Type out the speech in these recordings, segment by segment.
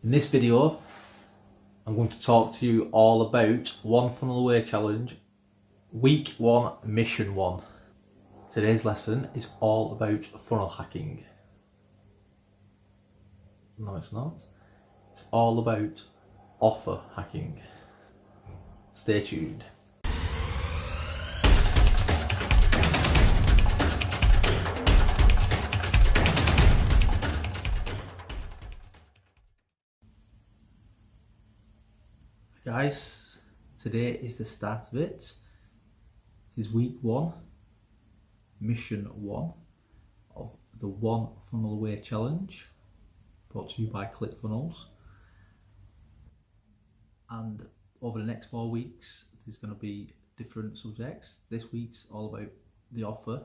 In this video, I'm going to talk to you all about One Funnel Away Challenge, Week 1, Mission 1. Today's lesson is all about funnel hacking. No, it's not. It's all about offer hacking. Stay tuned. Guys, today is the start of it. This is week 1, mission 1 of the One Funnel Away Challenge, brought to you by ClickFunnels. And over the next 4 weeks, there's going to be different subjects. This week's all about the offer,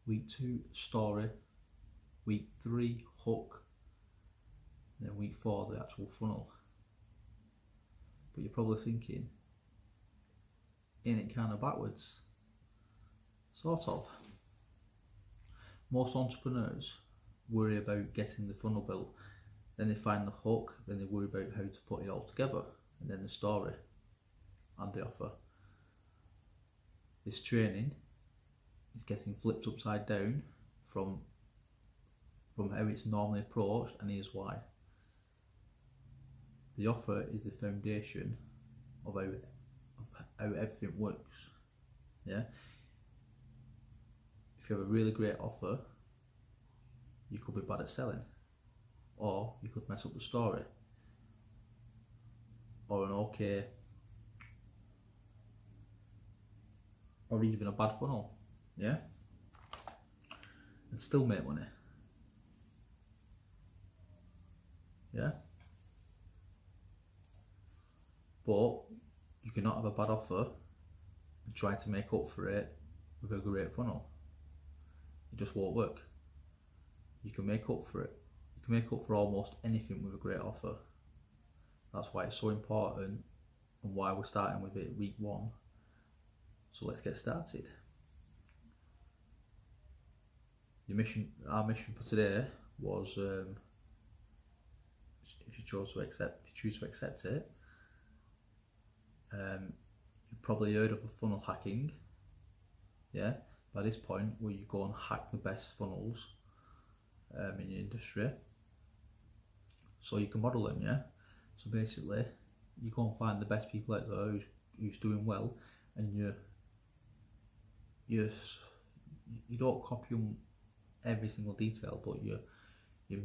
week 2, story, week 3, hook, and then week 4, the actual funnel. But you're probably thinking, ain't it kind of backwards? Sort of. Most entrepreneurs worry about getting the funnel built, then they find the hook, then they worry about how to put it all together, and then the story and the offer. This training is getting flipped upside down from how it's normally approached, and here's why. The offer is the foundation of how everything works. Yeah. If you have a really great offer, you could be bad at selling, or you could mess up the story, or an okay, or even a bad funnel. Yeah. And still make money. Yeah. But you cannot have a bad offer and try to make up for it with a great funnel. It just won't work. You can make up for it. You can make up for almost anything with a great offer. That's why it's so important and why we're starting with it week 1. So let's get started. Our mission for today was, if you choose to accept it, you've probably heard of a funnel hacking, yeah, by this point, where you go and hack the best funnels in your industry, so you can model them, yeah. So basically, you go and find the best people out there who's doing well, and you don't copy them every single detail, but you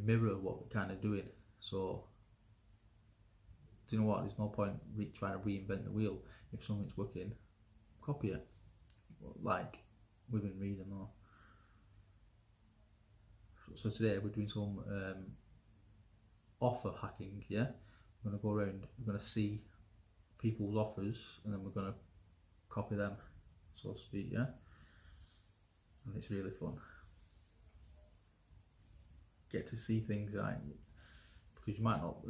mirror what we're kind of doing. So do you know what? There's no point trying to reinvent the wheel. If something's working, copy it, like within reason. Or so today we're doing some offer hacking. Yeah, we're gonna go around. We're gonna see people's offers, and then we're gonna copy them, so to speak. Yeah, and it's really fun. Get to see things, right? Because you might not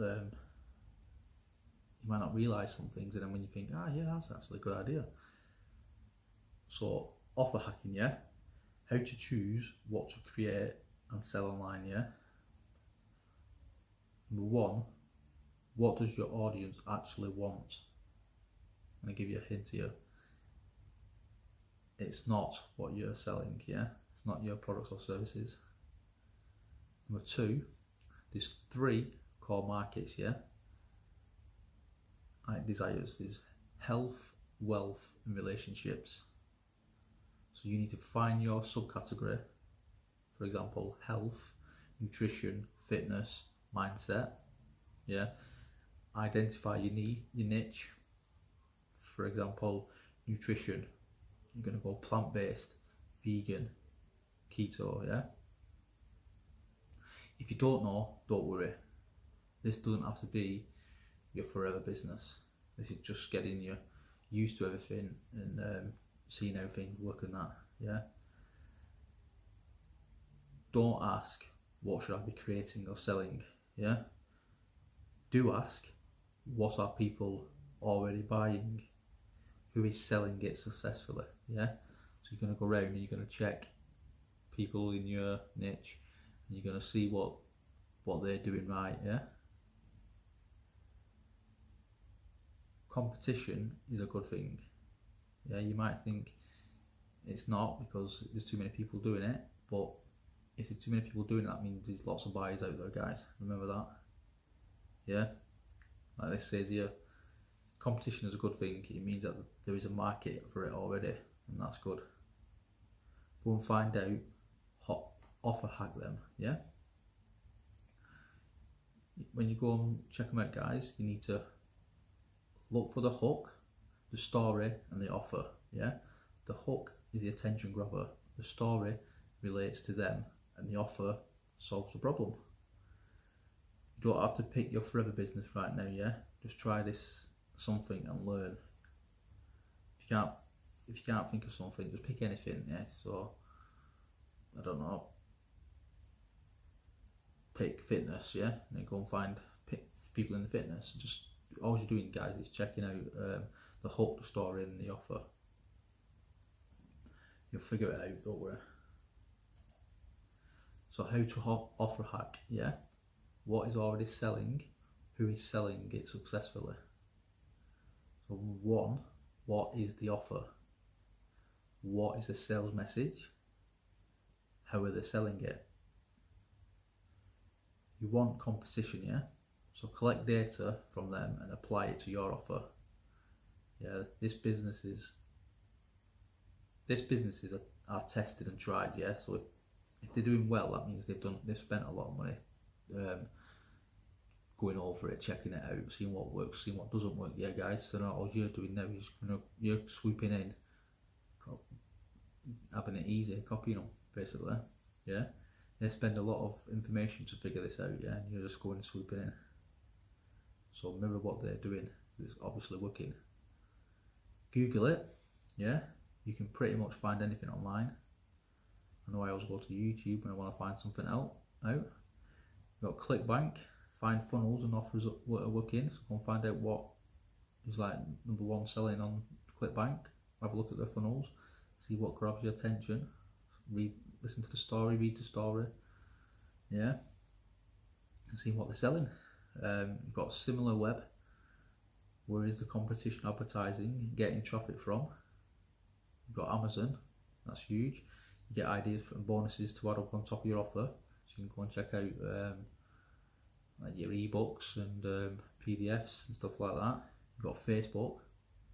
realise some things, and then when you think, yeah, that's actually a good idea. So offer hacking, yeah, how to choose what to create and sell online, yeah. Number 1, what does your audience actually want? I'm going to give you a hint here. It's not what you're selling, yeah. It's not your products or services. Number 2, there's 3 core markets, yeah. Desires is health, wealth, and relationships. So you need to find your subcategory. For example, health, nutrition, fitness, mindset. Yeah. Identify your niche. For example, nutrition. You're going to go plant-based, vegan, keto. Yeah. If you don't know, don't worry. This doesn't have to be your forever business. This is just getting you used to everything and seeing how things work and that. Yeah. Don't ask, what should I be creating or selling? Yeah. Do ask, what are people already buying? Who is selling it successfully? Yeah. So you're going to go around and you're going to check people in your niche, and you're going to see what they're doing right. Yeah. competition is a good thing. Yeah, you might think it's not because there's too many people doing it, but if there's too many people doing it, that means there's lots of buyers out there, guys. Remember that. Yeah, like this says here, competition is a good thing. It means that there is a market for it already, and that's good. Go and find out, offer hack them. Yeah, when you go and check them out, guys, you need to look for the hook, the story, and the offer. Yeah, the hook is the attention grabber, the story relates to them, and the offer solves the problem. You don't have to pick your forever business right now. Yeah, just try this something and learn. If you can't think of something, just pick anything. Yeah, so I don't know, pick fitness. Yeah, and then go and find people in the fitness. Just all you're doing, guys, is checking out the hook, the story, and the offer. You'll figure it out, don't worry. So how to offer hack, yeah? What is already selling? Who is selling it successfully? So 1, what is the offer? What is the sales message? How are they selling it? You want competition, yeah? So collect data from them and apply it to your offer. Yeah, this businesses are tested and tried, yeah? So if they're doing well, that means they've spent a lot of money going over it, checking it out, seeing what works, seeing what doesn't work. Yeah, guys. So now all you're doing now is you're swooping in, having it easy, copying them basically. Yeah, they spend a lot of information to figure this out. Yeah, and you're just going and swooping in. So mirror what they're doing. It's obviously working. Google it. Yeah, you can pretty much find anything online. I know I always go to YouTube when I want to find something out. You've got ClickBank, find funnels and offers that are working. So go and find out what is like #1 selling on ClickBank. Have a look at the funnels, see what grabs your attention. Listen to the story, read the story. Yeah, and see what they're selling. You've got similar web. Where is the competition advertising getting traffic from? You've got Amazon, that's huge. You get ideas and bonuses to add up on top of your offer, so you can go and check out like your ebooks and PDFs and stuff like that. You've got Facebook,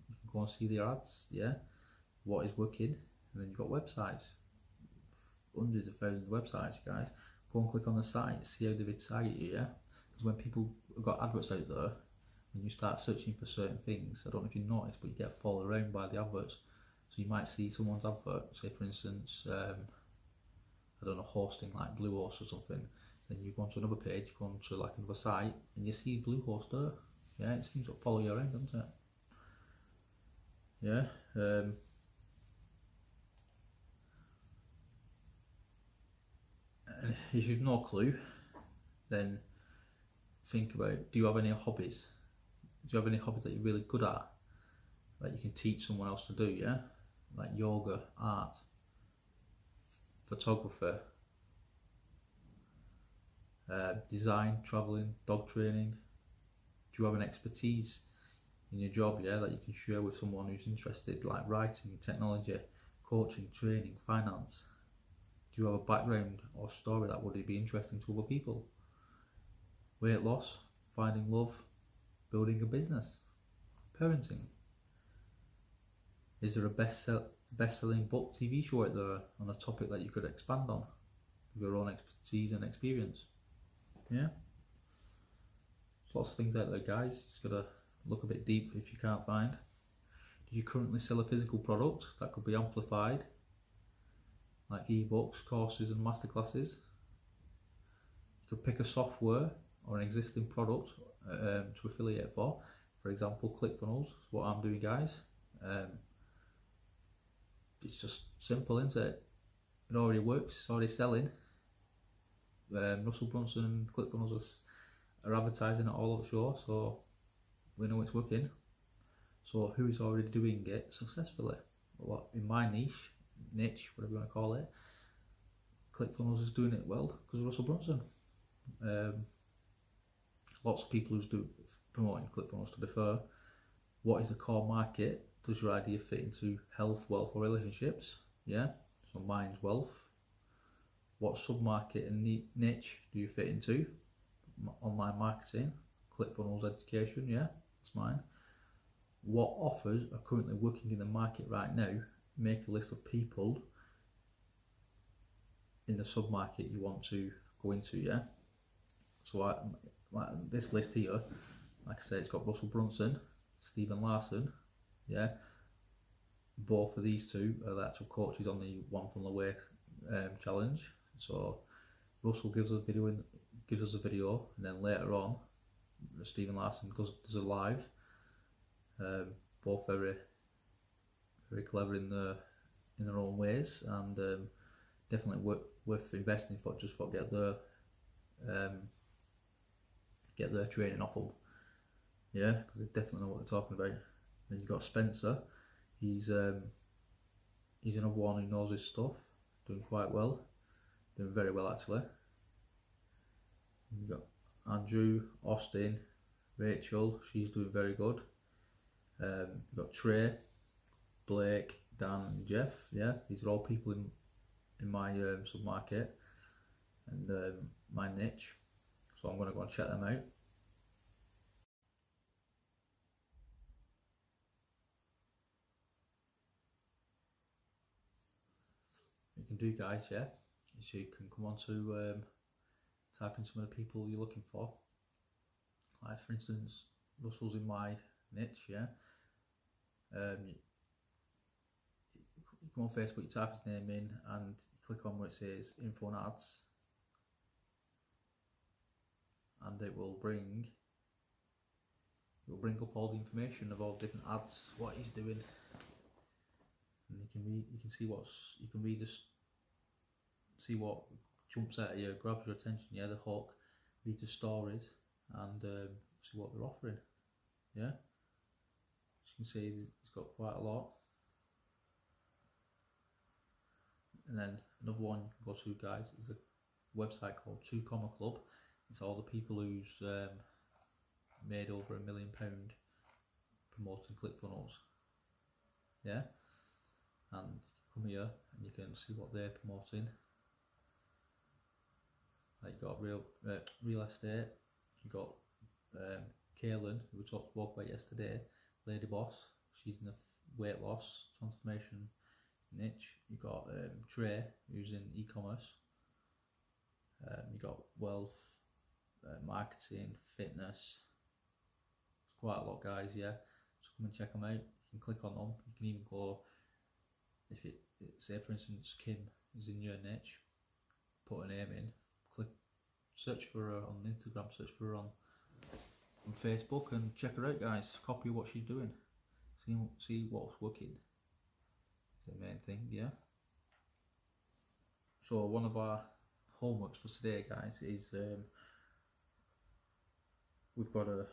you can go and see their ads, yeah, what is working, and then you've got websites, hundreds of thousands of websites, guys. Go and click on the site, see how they retarget you, yeah, because when people have got adverts out there, when you start searching for certain things, I don't know if you noticed, but you get followed around by the adverts. So you might see someone's advert, say for instance, I don't know, hosting like Bluehost or something. Then you go onto another page, you go onto like another site, and you see Bluehost there. Yeah, it seems to follow you around, doesn't it? Yeah. And if you've no clue, then think about, do you have any hobbies? Do you have any hobbies that you're really good at, that you can teach someone else to do, yeah? Like yoga, art, photography, design, travelling, dog training. Do you have an expertise in your job, yeah, that you can share with someone who's interested, like writing, technology, coaching, training, finance? Do you have a background or story that would be interesting to other people? Weight loss, finding love, building a business, parenting. Is there a best-selling book, TV show out there on a topic that you could expand on with your own expertise and experience? Yeah, there's lots of things out there, guys. You just gotta look a bit deep if you can't find. Do you currently sell a physical product that could be amplified, like ebooks, courses, and masterclasses? You could pick a software or an existing product to affiliate for. For example, ClickFunnels is what I'm doing, guys. It's just simple, isn't it? It already works, it's already selling. Russell Brunson and ClickFunnels are advertising it all over the show, so we know it's working. So who is already doing it successfully? Well, in my niche, whatever you want to call it, ClickFunnels is doing it well because of Russell Brunson. Lots of people who's promoting ClickFunnels, to be fair, What is the core market? Does your idea fit into health, wealth, or relationships? Yeah, so mine's wealth. What sub-market and niche do you fit into? Online marketing, ClickFunnels education, yeah, that's mine. What offers are currently working in the market right now? Make a list of people in the sub-market you want to go into, yeah. So this list here, like I said, it's got Russell Brunson, Stephen Larson, yeah. Both of these two are the actual coaches on the One Funnel Away challenge. So Russell gives us a video, and then later on, Stephen Larson does a live. Both very clever in their own ways, and definitely worth investing for, just for get their training off them. Yeah, because they definitely know what they're talking about. Then you've got Spencer. He's another one who knows his stuff, doing quite well, doing very well actually. You've got Andrew, Austin, Rachel, she's doing very good. You've got Trey, Blake, Dan and Jeff, yeah, these are all people in my sub-market and my niche, so I'm going to go and check them out. You can do, guys, yeah, so you can come on to type in some of the people you're looking for. Like for instance, Russell's in my niche, yeah. You come on Facebook, you type his name in and you click on where it says info and ads, and it will bring up all the information of all different ads, what he's doing, and you can see see what jumps out of you, grabs your attention, yeah, the hook, read the stories, and see what they're offering, yeah. As you can see, he's got quite a lot. And then another one you can go to, guys, is a website called 2 Comma Club. It's all the people who's made over £1 million promoting ClickFunnels, yeah. And you come here and you can see what they're promoting. Like you got real estate, you got Kaylin, who we spoke about yesterday, Lady Boss, she's in the weight loss transformation niche. You got Trey, who's in e-commerce. You got wealth, marketing, fitness. It's quite a lot, guys, yeah. So come and check them out. You can click on them. You can even go, if it say for instance Kim is in your niche, put a name in, click, search for her on Instagram, search for her on Facebook, and check her out, guys. Copy what she's doing. See what's working. Is the main thing, yeah. So one of our homeworks for today, guys, is we've got to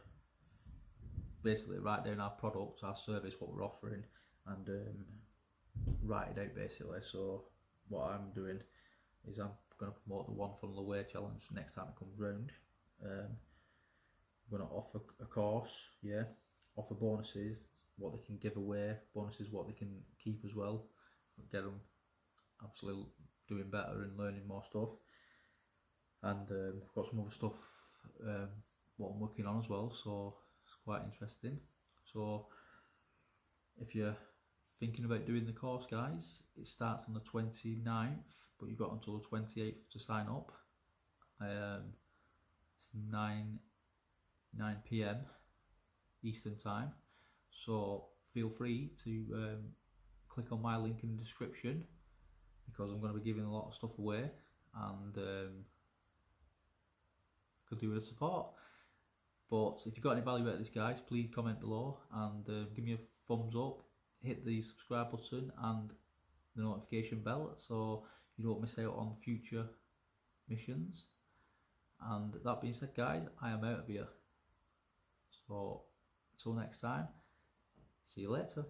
basically write down our product, our service, what we're offering, and write it out basically. So what I'm doing is I'm going to promote the One Funnel Away challenge next time it comes round. I'm going to offer a course, yeah, offer bonuses, what they can give away, bonuses what they can keep as well, get them absolutely doing better and learning more stuff. And I've got some other stuff what I'm working on as well, so it's quite interesting. So if you're thinking about doing the course, guys, it starts on the 29th, but you've got until the 28th to sign up. It's 9 PM Eastern time, so feel free to click on my link in the description, because I'm going to be giving a lot of stuff away, and could do with a support. But if you've got any value out of this, guys, please comment below and give me a thumbs up, hit the subscribe button and the notification bell so you don't miss out on future missions. And that being said, guys, I am out of here. So until next time, see you later.